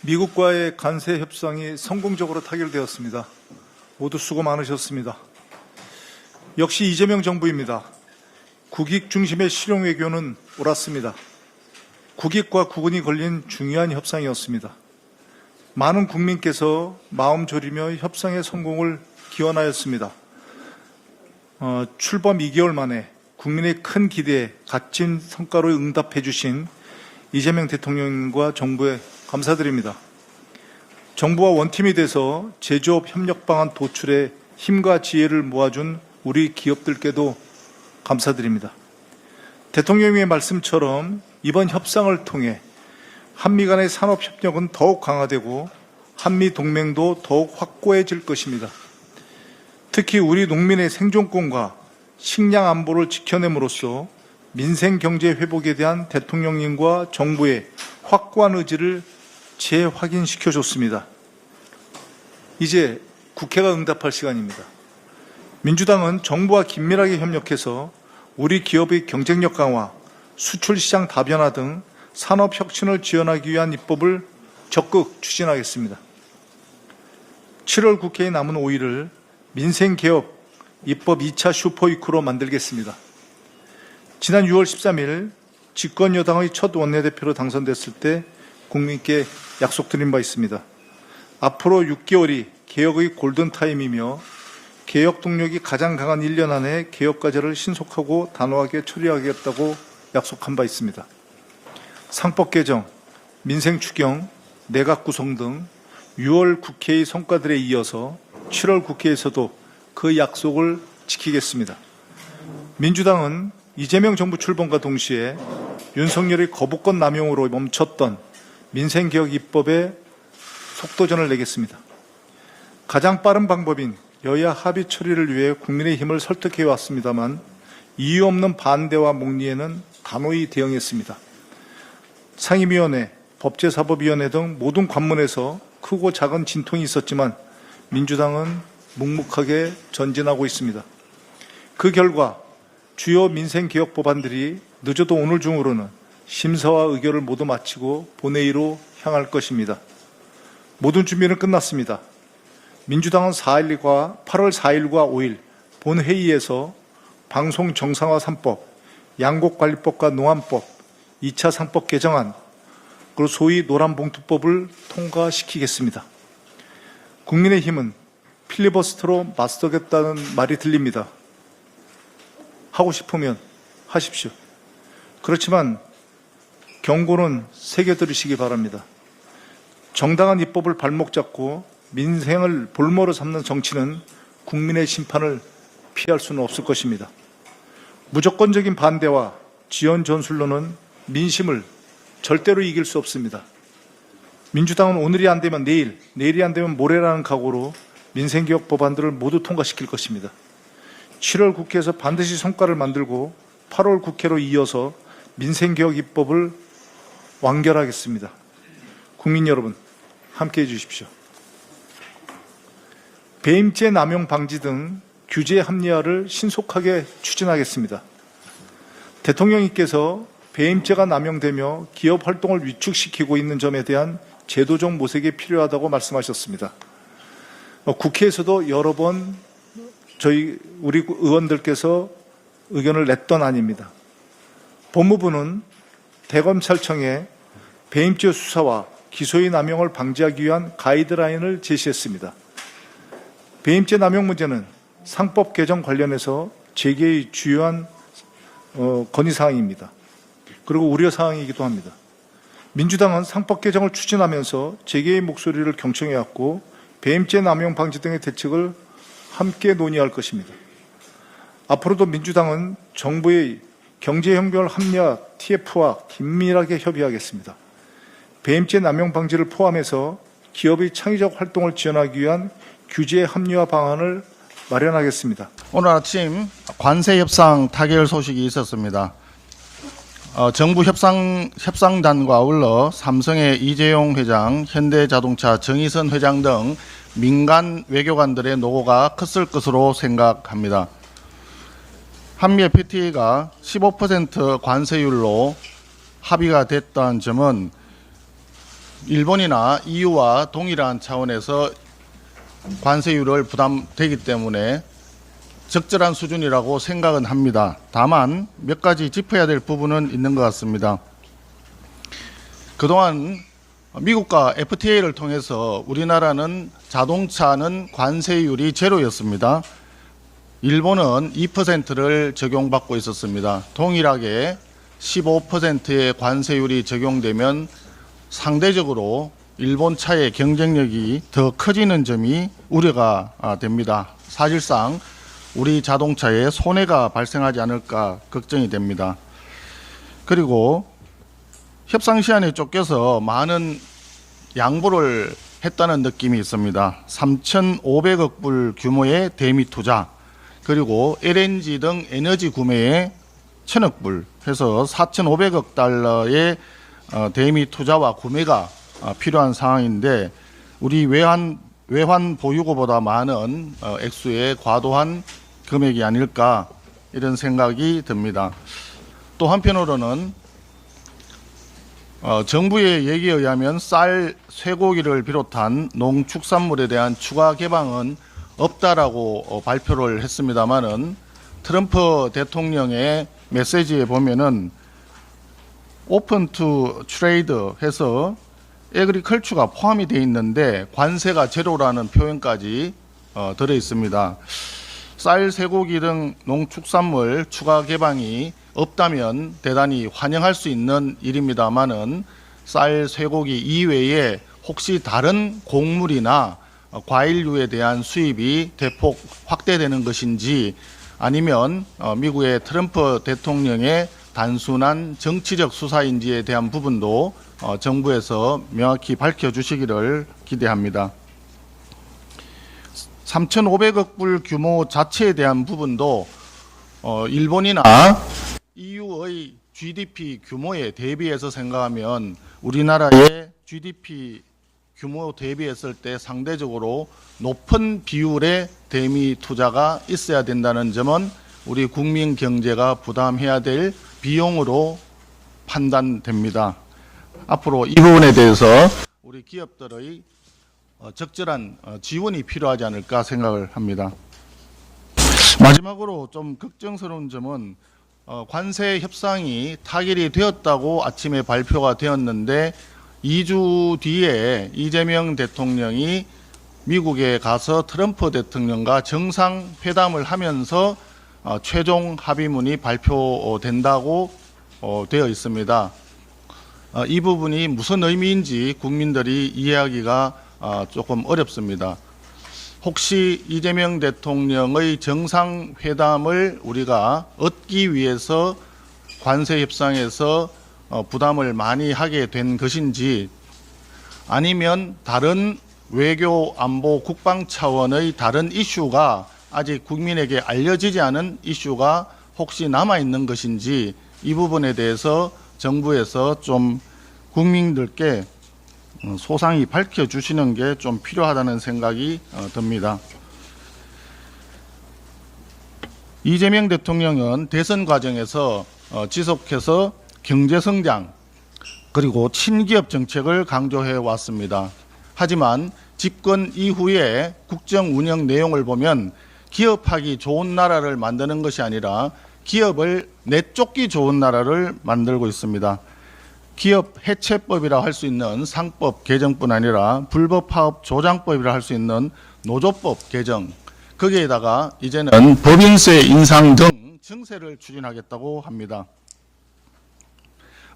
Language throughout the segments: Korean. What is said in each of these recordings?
미국과의 관세 협상이 성공적으로 타결되었습니다. 모두 수고 많으셨습니다. 역시 이재명 정부입니다. 국익 중심의 실용 외교는 옳았습니다. 국익과 국은이 걸린 중요한 협상이었습니다. 많은 국민께서 마음 졸이며 협상의 성공을 기원하였습니다. 출범 2개월 만에 국민의 큰 기대에 값진 성과로 응답해 주신 이재명 대통령과 정부에 감사드립니다. 정부와 원팀이 돼서 제조업 협력 방안 도출에 힘과 지혜를 모아준 우리 기업들께도 감사드립니다. 대통령의 말씀처럼 이번 협상을 통해 한미 간의 산업 협력은 더욱 강화되고 한미 동맹도 더욱 확고해질 것입니다. 특히 우리 농민의 생존권과 식량 안보를 지켜냄으로써 민생 경제 회복에 대한 대통령님과 정부의 확고한 의지를 재확인시켜줬습니다. 이제 국회가 응답할 시간입니다. 민주당은 정부와 긴밀하게 협력해서 우리 기업의 경쟁력 강화, 수출시장 다변화 등 산업 혁신을 지원하기 위한 입법을 적극 추진하겠습니다. 7월 국회에 남은 5일을 민생개혁 입법 2차 슈퍼위크로 만들겠습니다. 지난 6월 13일 집권 여당의 첫 원내대표로 당선됐을 때 국민께 약속드린 바 있습니다. 앞으로 6개월이 개혁의 골든타임이며 개혁 동력이 가장 강한 1년 안에 개혁 과제를 신속하고 단호하게 처리하겠다고 약속한 바 있습니다. 상법 개정, 민생 추경, 내각 구성 등 6월 국회의 성과들에 이어서 7월 국회에서도 그 약속을 지키겠습니다. 민주당은 이재명 정부 출범과 동시에 윤석열의 거부권 남용으로 멈췄던 민생개혁 입법에 속도전을 내겠습니다. 가장 빠른 방법인 여야 합의 처리를 위해 국민의힘을 설득해왔습니다만 이유 없는 반대와 목리에는 단호히 대응했습니다. 상임위원회, 법제사법위원회 등 모든 관문에서 크고 작은 진통이 있었지만 민주당은 묵묵하게 전진하고 있습니다. 그 결과 주요 민생개혁 법안들이 늦어도 오늘 중으로는 심사와 의결을 모두 마치고 본회의로 향할 것입니다. 모든 준비는 끝났습니다. 민주당은 8월 4일과 5일 본회의에서 방송 정상화 3법, 양곡관리법과 농안법, 2차 상법 개정안, 그리고 소위 노란봉투법을 통과시키겠습니다. 국민의힘은 필리버스터로 맞서겠다는 말이 들립니다. 하고 싶으면 하십시오. 그렇지만 경고는 새겨들으시기 바랍니다. 정당한 입법을 발목 잡고 민생을 볼모로 삼는 정치는 국민의 심판을 피할 수는 없을 것입니다. 무조건적인 반대와 지연 전술로는 민심을 절대로 이길 수 없습니다. 민주당은 오늘이 안 되면 내일, 내일이 안 되면 모레라는 각오로 민생개혁 법안들을 모두 통과시킬 것입니다. 7월 국회에서 반드시 성과를 만들고 8월 국회로 이어서 민생개혁 입법을 완결하겠습니다. 국민 여러분, 함께해 주십시오. 배임죄 남용 방지 등 규제 합리화를 신속하게 추진하겠습니다. 대통령님께서 배임죄가 남용되며 기업 활동을 위축시키고 있는 점에 대한 제도적 모색이 필요하다고 말씀하셨습니다. 국회에서도 여러 번 우리 의원들께서 의견을 냈던 안입니다. 법무부는 대검찰청에 배임죄 수사와 기소의 남용을 방지하기 위한 가이드라인을 제시했습니다. 배임죄 남용 문제는 상법 개정 관련해서 재개의 주요한 건의사항입니다. 그리고 우려사항이기도 합니다. 민주당은 상법 개정을 추진하면서 재개의 목소리를 경청해왔고 배임죄 남용 방지 등의 대책을 함께 논의할 것입니다. 앞으로도 민주당은 정부의 경제협력 합리화 TF와 긴밀하게 협의하겠습니다. 배임죄 남용 방지를 포함해서 기업의 창의적 활동을 지원하기 위한 규제 합리화 방안을 마련하겠습니다. 오늘 아침 관세 협상 타결 소식이 있었습니다. 정부 협상단과 아울러 삼성의 이재용 회장, 현대자동차 정의선 회장 등 민간 외교관들의 노고가 컸을 것으로 생각합니다. 한미 FTA가 15% 관세율로 합의가 됐다는 점은 일본이나 EU와 동일한 차원에서 관세율을 부담되기 때문에 적절한 수준이라고 생각은 합니다. 다만 몇 가지 짚어야 될 부분은 있는 것 같습니다. 그동안 미국과 FTA를 통해서 우리나라는 자동차는 관세율이 제로였습니다. 일본은 2%를 적용받고 있었습니다. 동일하게 15%의 관세율이 적용되면 상대적으로 일본 차의 경쟁력이 더 커지는 점이 우려가 됩니다. 사실상 우리 자동차에 손해가 발생하지 않을까 걱정이 됩니다. 그리고 협상 시한에 쫓겨서 많은 양보를 했다는 느낌이 있습니다. 3,500억 불 규모의 대미 투자, 그리고 LNG 등 에너지 구매에 1,000억 불 해서 4,500억 달러의 대미 투자와 구매가 필요한 상황인데 우리 외환 보유고보다 많은 액수의 과도한 금액이 아닐까 이런 생각이 듭니다. 또 한편으로는 정부의 얘기에 의하면 쌀, 쇠고기를 비롯한 농축산물에 대한 추가 개방은 없다라고 발표를 했습니다마는 트럼프 대통령의 메시지에 보면은 오픈 투 트레이드 해서 에그리컬처가 포함이 되어 있는데 관세가 제로라는 표현까지 들어 있습니다. 쌀, 쇠고기 등 농축산물 추가 개방이 없다면 대단히 환영할 수 있는 일입니다마는 쌀, 쇠고기 이외에 혹시 다른 곡물이나 과일류에 대한 수입이 대폭 확대되는 것인지 아니면 미국의 트럼프 대통령의 단순한 정치적 수사인지에 대한 부분도 정부에서 명확히 밝혀주시기를 기대합니다. 3,500억 불 규모 자체에 대한 부분도 일본이나 EU의 GDP 규모에 대비해서 생각하면 우리나라의 GDP 규모 대비했을 때 상대적으로 높은 비율의 대미 투자가 있어야 된다는 점은 우리 국민 경제가 부담해야 될 비용으로 판단됩니다. 앞으로 이 부분에 대해서 우리 기업들의 적절한 지원이 필요하지 않을까 생각을 합니다. 마지막으로 좀 걱정스러운 점은 관세 협상이 타결이 되었다고 아침에 발표가 되었는데 2주 뒤에 이재명 대통령이 미국에 가서 트럼프 대통령과 정상회담을 하면서 최종 합의문이 발표된다고 되어 있습니다. 이 부분이 무슨 의미인지 국민들이 이해하기가 조금 어렵습니다. 혹시 이재명 대통령의 정상회담을 우리가 얻기 위해서 관세 협상에서 부담을 많이 하게 된 것인지 아니면 다른 외교, 안보, 국방 차원의 다른 이슈가 아직 국민에게 알려지지 않은 이슈가 혹시 남아있는 것인지 이 부분에 대해서 정부에서 좀 국민들께 소상히 밝혀주시는 게 좀 필요하다는 생각이 듭니다. 이재명 대통령은 대선 과정에서 지속해서 경제성장 그리고 친기업 정책을 강조해 왔습니다. 하지만 집권 이후에 국정 운영 내용을 보면 기업하기 좋은 나라를 만드는 것이 아니라 기업을 내쫓기 좋은 나라를 만들고 있습니다. 기업 해체법이라 할 수 있는 상법 개정뿐 아니라 불법 파업 조장법이라 할 수 있는 노조법 개정, 거기에다가 이제는 법인세 인상 등 증세를 추진하겠다고 합니다.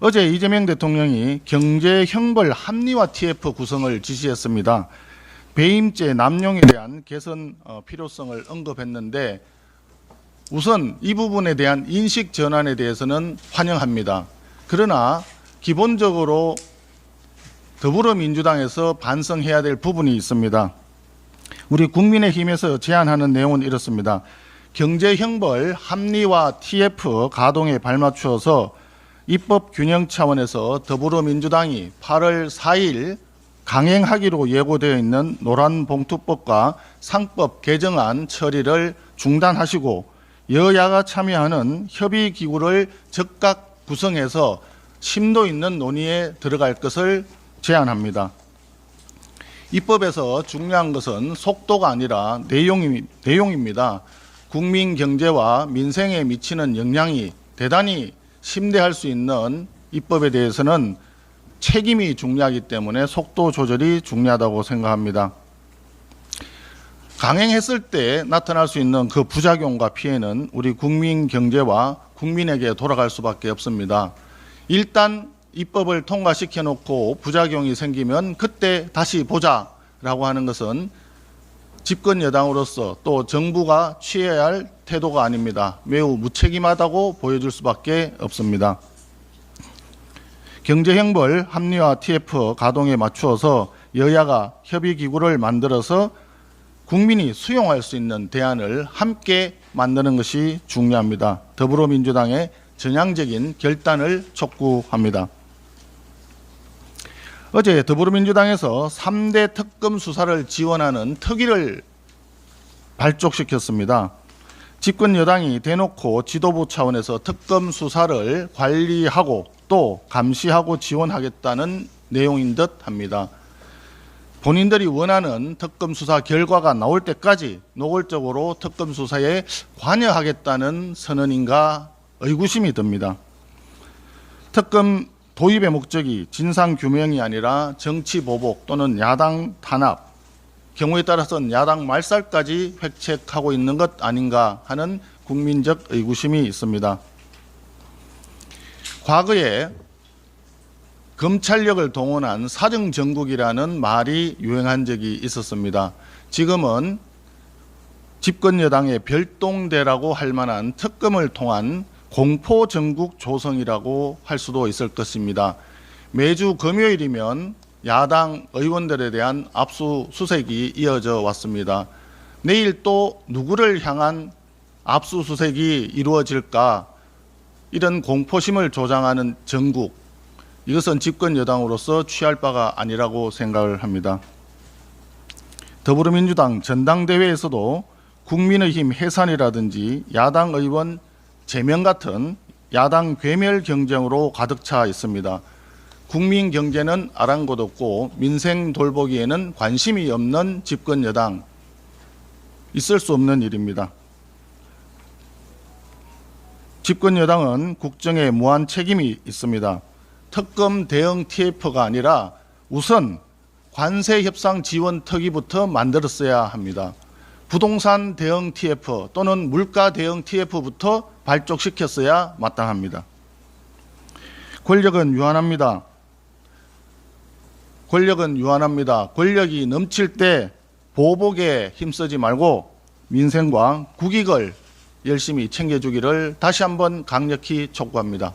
어제 이재명 대통령이 경제형벌 합리화 TF 구성을 지시했습니다. 배임죄 남용에 대한 개선 필요성을 언급했는데 우선 이 부분에 대한 인식 전환에 대해서는 환영합니다. 그러나 기본적으로 더불어민주당에서 반성해야 될 부분이 있습니다. 우리 국민의힘에서 제안하는 내용은 이렇습니다. 경제형벌 합리화 TF 가동에 발맞추어서 입법 균형 차원에서 더불어민주당이 8월 4일 강행하기로 예고되어 있는 노란봉투법과 상법 개정안 처리를 중단하시고 여야가 참여하는 협의기구를 즉각 구성해서 심도 있는 논의에 들어갈 것을 제안합니다. 입법에서 중요한 것은 속도가 아니라 내용입니다. 국민 경제와 민생에 미치는 영향이 대단히 심대할 수 있는 입법에 대해서는 책임이 중요하기 때문에 속도 조절이 중요하다고 생각합니다. 강행했을 때 나타날 수 있는 그 부작용과 피해는 우리 국민 경제와 국민에게 돌아갈 수밖에 없습니다. 일단 입법을 통과시켜 놓고 부작용이 생기면 그때 다시 보자라고 하는 것은 집권 여당으로서 또 정부가 취해야 할 태도가 아닙니다. 매우 무책임하다고 보여줄 수밖에 없습니다. 경제형벌 합리화 TF 가동에 맞추어서 여야가 협의기구를 만들어서 국민이 수용할 수 있는 대안을 함께 만드는 것이 중요합니다. 더불어민주당의 전향적인 결단을 촉구합니다. 어제 더불어민주당에서 3대 특검 수사를 지원하는 특위를 발족시켰습니다. 집권 여당이 대놓고 지도부 차원에서 특검 수사를 관리하고 또 감시하고 지원하겠다는 내용인 듯 합니다. 본인들이 원하는 특검 수사 결과가 나올 때까지 노골적으로 특검 수사에 관여하겠다는 선언인가 의구심이 듭니다. 특검 도입의 목적이 진상규명이 아니라 정치 보복 또는 야당 탄압, 경우에 따라서는 야당 말살까지 획책하고 있는 것 아닌가 하는 국민적 의구심이 있습니다. 과거에 검찰력을 동원한 사정정국이라는 말이 유행한 적이 있었습니다. 지금은 집권 여당의 별동대라고 할 만한 특검을 통한 공포정국 조성이라고 할 수도 있을 것입니다. 매주 금요일이면 야당 의원들에 대한 압수수색이 이어져 왔습니다. 내일 또 누구를 향한 압수수색이 이루어질까, 이런 공포심을 조장하는 정국, 이것은 집권 여당으로서 취할 바가 아니라고 생각을 합니다. 더불어민주당 전당대회에서도 국민의힘 해산이라든지 야당 의원 제명 같은 야당 괴멸 경쟁으로 가득 차 있습니다. 국민 경제는 아랑곳없고 민생 돌보기에는 관심이 없는 집권 여당, 있을 수 없는 일입니다. 집권 여당은 국정에 무한 책임이 있습니다. 특검 대응 TF가 아니라 우선 관세 협상 지원 특위부터 만들었어야 합니다. 부동산 대응 TF 또는 물가 대응 TF부터 발족시켰어야 마땅합니다. 권력은 유한합니다. 권력이 넘칠 때 보복에 힘쓰지 말고 민생과 국익을 열심히 챙겨주기를 다시 한번 강력히 촉구합니다.